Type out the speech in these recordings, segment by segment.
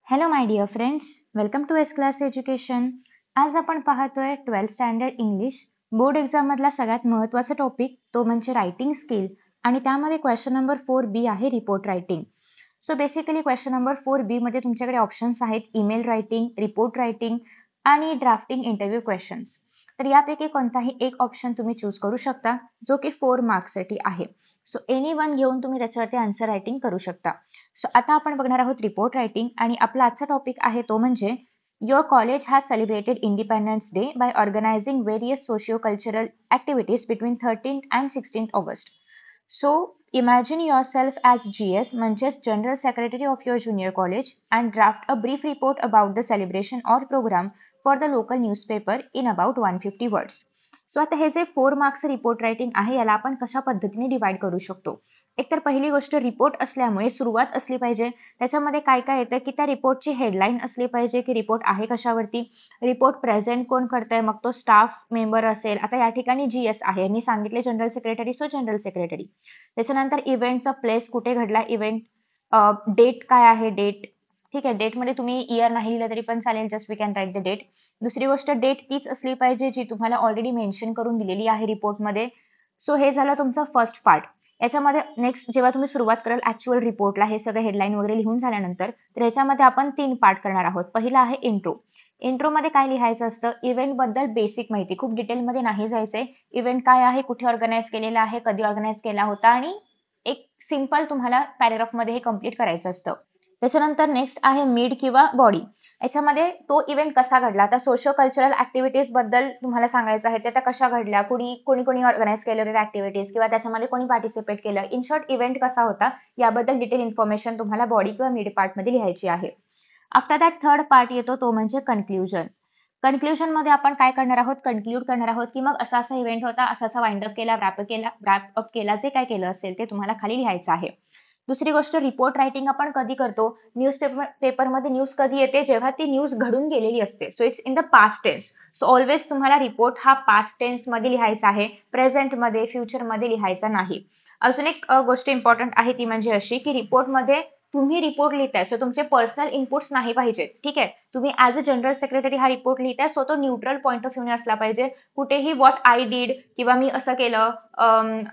Hello my dear friends, welcome to S class education. आज आपण पाहतोय 12th standard English board exam मधला सगळ्यात महत्त्वाचा टॉपिक तो म्हणजे रायटिंग स्किल आणि त्यामध्ये क्वेश्चन नंबर 4B आहे report writing. So basically question number 4B मध्ये तुमच्याकडे ऑप्शन्स आहेत ईमेल रायटिंग, रिपोर्ट रायटिंग आणि ड्राफ्टिंग इंटरव्ह्यू क्वेश्चन्स. तर यापैकी कोणताही एक ऑप्शन तुम्ही चूज करू शकता जो की 4 मार्क्ससाठी आहे. सो एनी वन घेऊन तुम्ही त्याच्यावरती आन्सर रायटिंग करू शकता. सो आता आपण बघणार आहोत रिपोर्ट रायटिंग आणि आपला आजचा टॉपिक आहे तो म्हणजे your college has celebrated independence day by organizing various socio cultural activities between 13th and 16th August. So imagine yourself as GS म्हणजेच general secretary of your junior college and draft a brief report about the celebration or programme for the local newspaper in about 150 words. So आता हे जे 4 marks report writing आहे याला आपण कशा पद्धतीने divide करू शकतो. एकतर पहिली गोष्ट रिपोर्ट असल्यामुळे सुरुवात असली पाहिजे. त्याच्यामध्ये काय काय येतं की त्या रिपोर्टची हेडलाईन असली पाहिजे की रिपोर्ट आहे कशावरती, रिपोर्ट प्रेझेंट कोण करतंय, मग तो स्टाफ मेंबर असेल. आता या ठिकाणी GS आहे, मी सांगितले general secretary, so general secretary. त्याच्यानंतर इव्हेंटचा प्लेस कुठे घडला, इव्हेंट डेट काय आहे, डेट. ठीक आहे, डेटमध्ये तुम्ही इयर नाही लिहिलं तरी पण चालेल, just we can write the date. दुसरी गोष्ट डेट तीच असली पाहिजे जी तुम्हाला ऑलरेडी मेन्शन करून दिलेली आहे रिपोर्टमध्ये. सो हे झालं तुमचं फर्स्ट पार्ट. याच्यामध्ये नेक्स्ट जेव्हा तुम्ही सुरुवात कराल ऍक्च्युअल रिपोर्टला हे सगळं हेडलाईन वगैरे लिहून झाल्यानंतर, तर याच्यामध्ये आपण 3 पार्ट करणार आहोत. पहिला आहे इंट्रो. इंट्रोमध्ये काय लिहायचं असतं, इव्हेंट बद्दल बेसिक माहिती, खूप डिटेलमध्ये नाही जायचंय. इव्हेंट काय आहे, कुठे ऑर्गनाइज केलेला आहे, कधी ऑर्गनाइज केला होता आणि एक सिंपल तुम्हाला पॅरेग्राफमध्ये हे कंप्लीट करायचं असतं. त्याच्यानंतर नेक्स्ट आहे मिड किंवा बॉडी. याच्यामध्ये तो इव्हेंट कसा घडला, आता सोशो कल्चरल ऍक्टिव्हिटीज बद्दल तुम्हाला सांगायचं आहे, त्या कशा घडल्या, कोणी कोणी ऑर्गनाइज केलेल्या ऍक्टिव्हिटीज किंवा त्याच्यामध्ये कोणी पार्टिसिपेट केलं, इन शॉर्ट इव्हेंट कसा होता याबद्दल डिटेल इन्फॉर्मेशन तुम्हाला बॉडी किंवा मिड पार्ट मध्ये लिहायची आहे. आफ्टर दॅट थर्ड पार्ट येतो तो म्हणजे कन्क्ल्युजन. कन्क्ल्युजन मध्ये आपण काय करणार आहोत, कन्क्लूड करणार आहोत की मग असा असा इव्हेंट होता, असा असा वाइंड अप केला, रॅप अप केला, जे काय केलं असेल ते तुम्हाला खाली लिहायचं आहे. दुसरी गोष्ट रिपोर्ट रायटिंग आपण कधी करतो, पेपरमध्ये न्यूज कधी येते, जेव्हा ती न्यूज घडून गेलेली असते. So it's in the past tense. So always तुम्हाला रिपोर्ट हा पास्ट टेन्स मध्ये लिहायचा आहे, प्रेझेंट मध्ये, फ्युचर मध्ये लिहायचा नाही. अजून एक गोष्ट इम्पॉर्टंट आहे ती म्हणजे अशी की रिपोर्टमध्ये तुम्ही रिपोर्ट लिहिताय, सो तुमचे पर्सनल इनपुट्स नाही पाहिजेत. ठीक आहे, तुम्ही ऍज अ जनरल सेक्रेटरी हा रिपोर्ट लिहिताय, सो तो न्यूट्रल पॉईंट ऑफ व्ह्यू असला पाहिजे. कुठेही व्हॉट आय डीड किंवा मी असं केलं,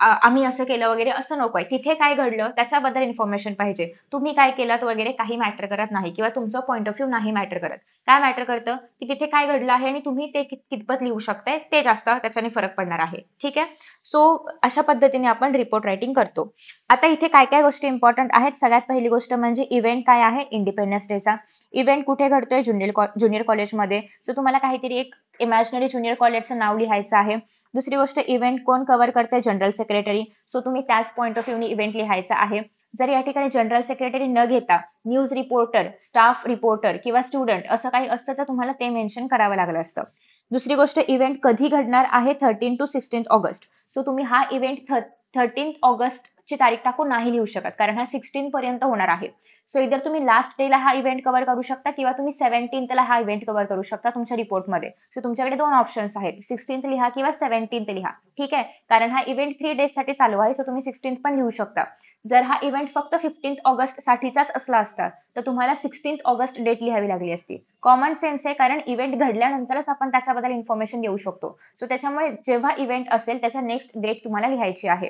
आम्ही असं केलं वगैरे असं नकोय. तिथे काय घडलं त्याच्याबद्दल इन्फॉर्मेशन पाहिजे. तुम्ही काय केलं वगैरे काही मॅटर करत नाही किंवा तुमचं पॉईंट ऑफ व्ह्यू नाही मॅटर करत. काय मॅटर करतं की तिथे काय घडलं आहे आणि तुम्ही ते कितपत लिहू शकताय ते जास्त त्याच्याने फरक पडणार आहे. ठीक आहे, सो अशा पद्धतीने आपण रिपोर्ट रायटिंग करतो. आता इथे काय काय गोष्टी इम्पॉर्टंट आहेत. सगळ्यात पहिली गोष्ट म्हणजे इव्हेंट काय आहे, इंडिपेंडन्स डेचा. इव्हेंट कुठे घडतोय, ज्युनियर कॉलेजमध्ये. सो तुम्हाला काहीतरी एक इमॅजिनरी ज्युनियर कॉलेजचं नाव लिहायचं आहे. दुसरी गोष्ट इव्हेंट कोण कव्हर करते, जनरल सेक्रेटरी. सो तुम्ही त्याच पॉईंट ऑफ व्ह्यूने इव्हेंट लिहायचा आहे. जर या ठिकाणी जनरल सेक्रेटरी न घेता न्यूज रिपोर्टर, स्टाफ रिपोर्टर किंवा स्टुडंट असं काही असतं तर तुम्हाला ते मेन्शन करावं लागलं असतं. दुसरी गोष्ट इव्हेंट कधी घडणार आहे, 13 to 16 ऑगस्ट. सो तुम्ही हा इव्हेंट 13 ऑगस्ट ची तारीख टाकून नाही लिहू शकत कारण हा 16 पर्यंत होणार आहे. सो इधर तुम्ही लास्ट डेला हा इव्हेंट कव्हर करू शकता किंवा तुम्ही 17th ला हा इव्हेंट कव्हर करू शकता तुमच्या रिपोर्टमध्ये. सो तुमच्याकडे 2 ऑप्शन्स आहेत, 16th लिहा किंवा 17th लिहा. ठीक आहे, कारण हा इव्हेंट 3 डेज साठी चालू आहे, सो तुम्ही 16th पण लिहू शकता. जर हा इव्हेंट फक्त 15th ऑगस्ट साठीचाच असला असता तर तुम्हाला 16th ऑगस्ट डेट लिहावी लागली असती. कॉमन सेन्स आहे, कारण इव्हेंट घडल्यानंतरच आपण त्याच्याबद्दल इन्फॉर्मेशन देऊ शकतो. सो त्याच्यामुळे जेव्हा इव्हेंट असेल त्याच्या नेक्स्ट डेट तुम्हाला लिहायची आहे.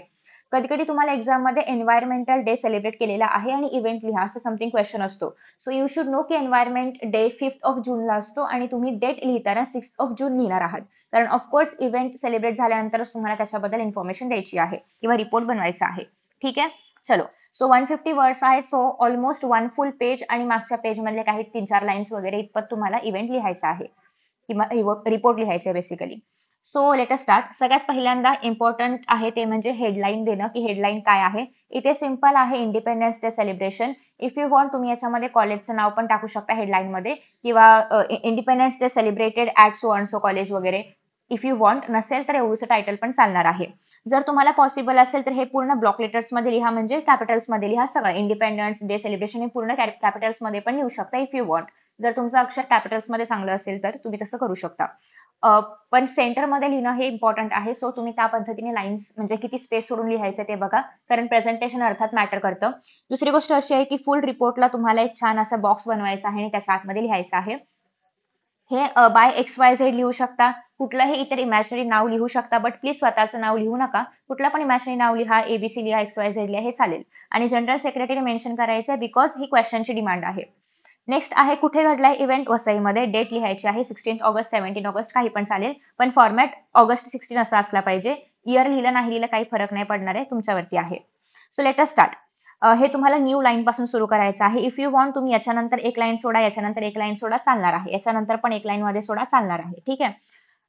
कधी कधी तुम्हाला एक्झाम मध्ये एन्व्हायरमेंटल डे सेलिब्रेट केलेला आहे आणि इव्हेंट लिहा असं समथिंग क्वेश्चन असतो. सो यू शुड नो की एन्व्हायरमेंट डे 5th ऑफ जूनला असतो आणि तुम्ही डेट लिहिताना 6th ऑफ जून लिहिणार आहात. कारण ऑफकोर्स इव्हेंट सेलिब्रेट झाल्यानंतरच तुम्हाला त्याच्याबद्दल इन्फॉर्मेशन द्यायची आहे किंवा रिपोर्ट बनवायचा आहे. ठीक आहे, चलो. सो 150 वर्ड्स आहेत, सो ऑलमोस्ट 1 फुल पेज आणि मागच्या पेज मधले काही 3-4 लाईन्स वगैरे इतपत तुम्हाला इव्हेंट लिहायचा आहे किंवा रिपोर्ट लिहायचं आहे basically. So let us start. सगळ्यात पहिल्यांदा इम्पॉर्टंट आहे ते म्हणजे हेडलाईन देणं, की हेडलाईन काय आहे. इथे सिंपल आहे, independence day celebration. If you want तुम्ही याच्यामध्ये कॉलेजचं नाव पण टाकू शकता हेडलाईन मध्ये किंवा independence day celebrated at so and so college वगैरे. इफ यू वॉन्ट, नसेल तर एवढंच टायटल पण चालणार आहे. जर तुम्हाला पॉसिबल असेल तर हे पूर्ण ब्लॉक लेटर्स मध्ये लिहा, म्हणजे कॅपिटल्स मध्ये लिहा सगळं. इंडिपेंडन्स डे सेलिब्रेशन हे पूर्ण कॅपिटल्स मध्ये पण लिहू शकता इफ यू वॉन्ट. जर तुमचं अक्षर कॅपिटल्स मध्ये चांगलं असेल तर तुम्ही तसं करू शकता. पण सेंटरमध्ये लिहिणं हे इम्पॉर्टंट आहे. सो तुम्ही त्या पद्धतीने लाईन्स म्हणजे किती स्पेस सोडून लिहायचं ते बघा. कारण प्रेझेंटेशन अर्थात मॅटर करतं. दुसरी गोष्ट अशी आहे की फुल रिपोर्टला तुम्हाला एक छान असा बॉक्स बनवायचा आहे आणि त्याच्या आतमध्ये लिहायचं आहे. हे बाय XYZ लिहू शकता. कुठलंही इतर इमॅजिनरी नाव लिहू शकता, बट प्लीज स्वतःचं नाव लिहू नका. कुठलं पण इमॅजिनरी नाव लिहा, ABC लिहा, XYZ लिहा, हे चालेल. आणि जनरल सेक्रेटरी मेन्शन करायचं बिकॉज ही क्वेश्चनची डिमांड आहे. नेक्स्ट आहे कुठे घडलाय इव्हेंट वसईमध्ये. डेट लिहायची आहे 16 ऑगस्ट, 17 ऑगस्ट काही पण चालेल. पण फॉर्मॅट ऑगस्ट 16 असा असला पाहिजे. इयर लिहिलं नाही लिहिलं काही फरक नाही पडणार आहे, तुमच्यावरती आहे. So let us start. हे तुम्हाला न्यू लाईन पासून सुरू करायचं आहे. इफ यू वॉन्ट तुम्ही याच्यानंतर एक लाईन सोडा, याच्यानंतर एक लाईन सोडा, चालणार आहे. याच्यानंतर पण एक लाईन मध्ये सोडा, चालणार आहे. ठीक आहे.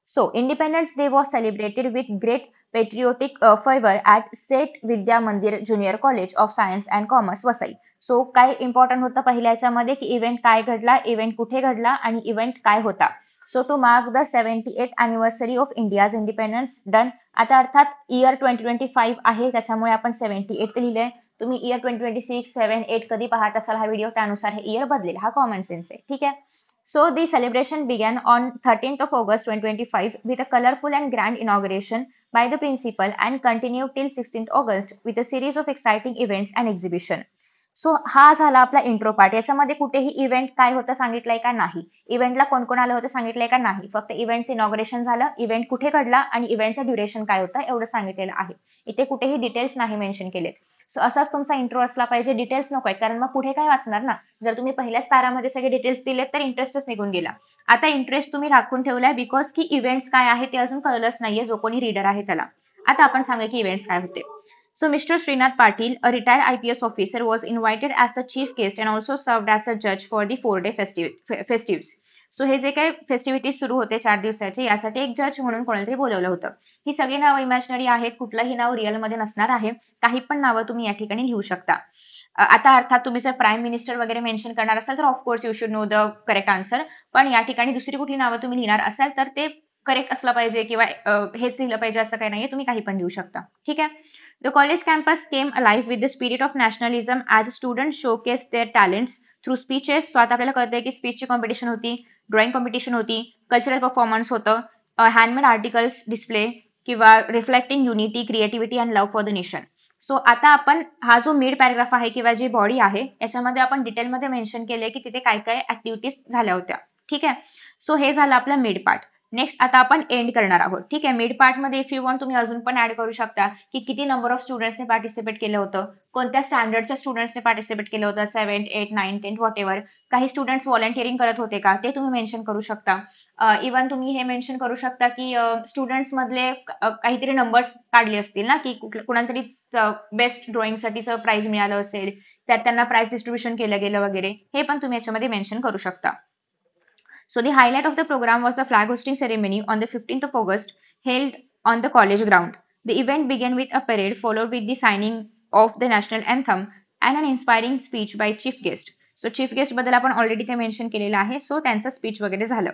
So Independence Day was celebrated with great patriotic fervor at सेट Vidya Mandir junior college of science and commerce Vasai. So काय इम्पॉर्टंट होतं पहिल्या याच्यामध्ये की इव्हेंट काय घडला, इव्हेंट कुठे घडला आणि इव्हेंट काय होता. So to mark the 78th anniversary of India's independence done. आता अर्थात इयर 2025 आहे त्याच्यामुळे आपण 78 लिहिले. तुम्ही इयर 2026, 7, 8 कधी पाहत असाल हा व्हिडिओ त्यानुसार हे इयर बदलेल. हा कॉमन सेन्स आहे. ठीक आहे. So the celebration began on 13th of August 2025 with a colorful and grand inauguration by the principal and continued till 16th August with a series of exciting events and exhibition. So हा झाला आपला intro part. याच्यामध्ये कुठेही event काय होतं सांगितलंय का नाही, इव्हेंटला कोण कोण आलं होतं सांगितलंय का नाही, फक्त इव्हेंटचं इनॉग्रेशन झालं, इव्हेंट कुठे घडला आणि इव्हेंटचं ड्युरेशन काय होतं एवढं सांगितलेलं आहे. इथे कुठेही डिटेल्स नाही मेन्शन केलेत. सो असाच तुमचा इंट्रो असला पाहिजे, डिटेल्स नकोय कारण मग पुढे काय वाचणार ना. जर तुम्ही पहिल्याच पॅरामध्ये सगळे डिटेल्स दिलेत तर इंटरेस्टच निघून गेला. आता इंटरेस्ट तुम्ही राखून ठेवलाय बिकॉज की इव्हेंट्स काय आहे ते अजून कळलंच नाहीये जो कोणी रीडर आहे त्याला. आता आपण सांगूया की इव्हेंट्स काय होते. So Mr. Srinath Patil, a retired IPS officer, was invited as the chief guest and also served as the judge for the 4-day festives. So हे जे काही फेस्टिव्हिटीज सुरू होते 4 दिवसाचे यासाठी एक जज म्हणून कोणातरी बोलवलं होतं. ही सगळी नावं इमॅजिनरी आहेत, कुठलंही नाव रिअलमध्ये नसणार आहे. काही पण नावं तुम्ही या ठिकाणी लिहू शकता. आता अर्थात तुम्ही जर प्राईम मिनिस्टर वगैरे मेन्शन करणार असाल तर of course you should know the correct answer. पण या ठिकाणी दुसरी कुठली नावं तुम्ही लिहिणार असाल तर ते करेक्ट असलं पाहिजे किंवा हेच लिहिलं पाहिजे असं काही नाहीये, तुम्ही काही पण लिहू शकता. ठीक आहे. The college campus came alive with the spirit of nationalism as students showcased their talents through speeches. So आता आपल्याला कळतंय की स्पीचची कॉम्पिटिशन होती, ड्रॉइंग कॉम्पिटिशन होती, कल्चरल परफॉर्मन्स होतं, हँडमेड आर्टिकल्स डिस्प्ले किंवा reflecting unity, creativity and love for the nation. So आता आपण हा जो मिड पॅराग्राफ आहे किंवा जी बॉडी आहे याच्यामध्ये आपण डिटेलमध्ये मेन्शन केले की तिथे काय काय ऍक्टिव्हिटीज झाल्या होत्या. ठीक आहे. सो हे झालं आपला मिड पार्ट. नेक्स्ट आता आपण एंड करणार आहोत. ठीक आहे. मिड पार्ट मध्ये इफ यू वॉन्ट तुम्ही अजून पण ऍड करू शकता की किती नंबर ऑफ स्टुडंट्सने पार्टिसिपेट केलं होतं, कोणत्या स्टँडर्डच्या स्टुडंट्सने पार्टिसिपेट केलं होतं, 7, 8, 9, 10 व्हॉट एव्हर. काही स्टुडंट्स व्हॉलंटिअरिंग करत होते का ते तुम्ही मेन्शन करू शकता. इव्हन तुम्ही हे मेन्शन करू शकता की स्टुडंट्स मधले काहीतरी नंबर्स काढले असतील ना की कुणाला तरी बेस्ट ड्रॉइंगसाठीचं प्राइज मिळालं असेल, त्यात त्यांना प्राइज डिस्ट्रीब्युशन केलं गेलं वगैरे, हे पण तुम्ही याच्यामध्ये मेन्शन करू शकता. So the highlight of the program was the flag hosting ceremony on the 15th of August held on the college ground. The event began with a parade followed with the signing of the national anthem and an inspiring speech by chief guest. So chief guest बद्दल आपण already ते mention केलेलं आहे. So त्यांचं speech वगैरे झालं.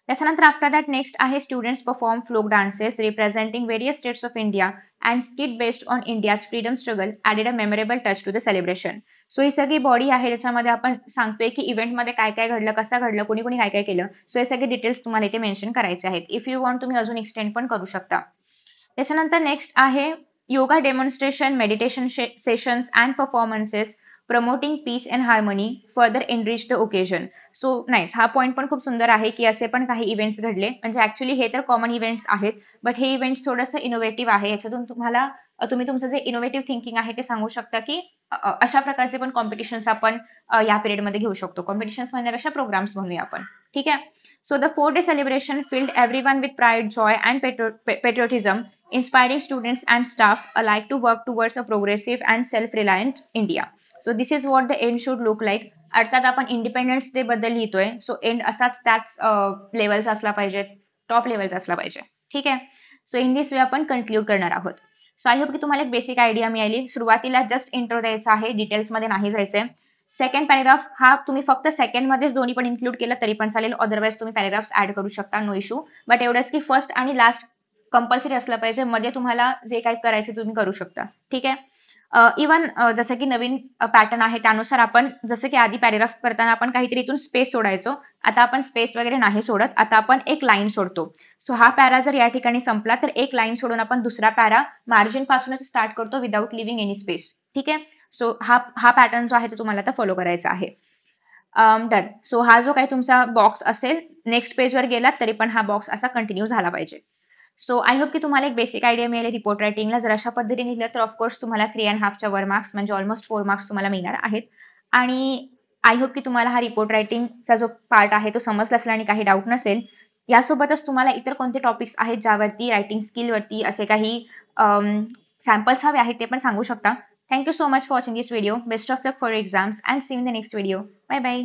त्याच्यानंतर after that next आहे students perform folk dances representing various states of India and skit based on India's freedom struggle added a memorable touch to the celebration. So ही सगळी बॉडी आहे ज्याच्यामध्ये आपण सांगतोय की इव्हेंटमध्ये काय काय घडलं, कसं घडलं, कोणी कोणी काय काय केलं. सो हे सगळे डिटेल्स तुम्हाला इथे मेन्शन करायचे आहेत. इफ यू वॉन्ट तुम्ही अजून एक्सटेंड पण करू शकता. त्याच्यानंतर नेक्स्ट आहे yoga demonstration, meditation sessions and performances promoting peace and harmony further enrich the occasion. So nice. हा पॉईंट पण खूप सुंदर आहे की असे पण काही इव्हेंट्स घडले. म्हणजे ऍक्च्युली हे तर कॉमन इव्हेंट्स आहेत, बट हे इव्हेंट्स थोडंसं इनोव्हेटिव्ह आहे. याच्यातून तुम्ही तुमचं जे इनोव्हेटिव्ह थिंकिंग आहे ते सांगू शकता की अशा प्रकारचे पण कॉम्पिटिशन्स आपण या पिरियडमध्ये घेऊ शकतो. कॉम्पिटिशन्स म्हणण्यापेक्षा प्रोग्राम्स म्हणूया आपण. ठीक आहे. So the 4-day celebration filled everyone with pride, joy and patriotism, inspiring students and staff alike to work towards a progressive and self-reliant India. So this is what the end should look like. अर्थात आपण independence day बद्दल लिहितोय, so and असाच त्याच लेवलचा असला पाहिजे, top लेवलचा असला पाहिजे. ठीक आहे. सो इन दिस वे आपण कन्क्लूड करणार आहोत. सो आय होप की तुम्हाला एक बेसिक आयडिया मिळाली. सुरुवातीला जस्ट इंट्रो द्यायचा आहे, डिटेल्समध्ये नाही जायचंय. सेकंड पॅराग्राफ हा तुम्ही फक्त सेकंडमध्येच दोन्ही पण इन्क्लूड केलं तरी पण चालेल, अदरवाईज तुम्ही पॅराग्राफ्स ऍड करू शकता, नो इश्यू. बट एवढंच की फर्स्ट आणि लास्ट कंपल्सरी असलं पाहिजे, मध्ये तुम्हाला जे काही करायचे तुम्ही करू शकता. ठीक आहे. इवन जसं की नवीन पॅटर्न आहे त्यानुसार आपण जसं की आधी पॅराग्राफ करताना आपण काहीतरी इथून स्पेस सोडायचो. आता आपण स्पेस वगैरे नाही सोडत. आता आपण एक लाईन सोडतो. सो हा पॅरा जर या ठिकाणी संपला तर एक लाईन सोडून आपण दुसरा पॅरा मार्जिन पासूनच स्टार्ट करतो विदाऊट लिव्हिंग एनी स्पेस. ठीक आहे. सो हा पॅटर्न जो आहे तो तुम्हाला आता फॉलो करायचा आहे. डन. सो हा जो काही तुमचा बॉक्स असेल नेक्स्ट पेजवर गेलात तरी पण हा बॉक्स असा कंटिन्यू झाला पाहिजे. सो आय होप की तुम्हाला एक बेसिक आयडिया मिळाली रिपोर्ट रायटिंगला. जर अशा पद्धतीने लिहिलं तर ऑफकोर्स तुम्हाला 3.5 च्या वर मार्क्स म्हणजे ऑलमोस्ट 4 मार्क्स तुम्हाला मिळणार आहेत. आणि आय होप की तुम्हाला हा रिपोर्ट रायटिंगचा जो पार्ट आहे तो समजला असेल आणि काही डाऊट नसेल. यासोबतच तुम्हाला इतर कोणते टॉपिक्स आहेत ज्यावरती रायटिंग स्किलवरती असे काही सॅम्पल्स हवे आहेत ते पण सांगू शकता. Thank you so much for watching this video. Best of luck for exams and see in the next video. Bye bye.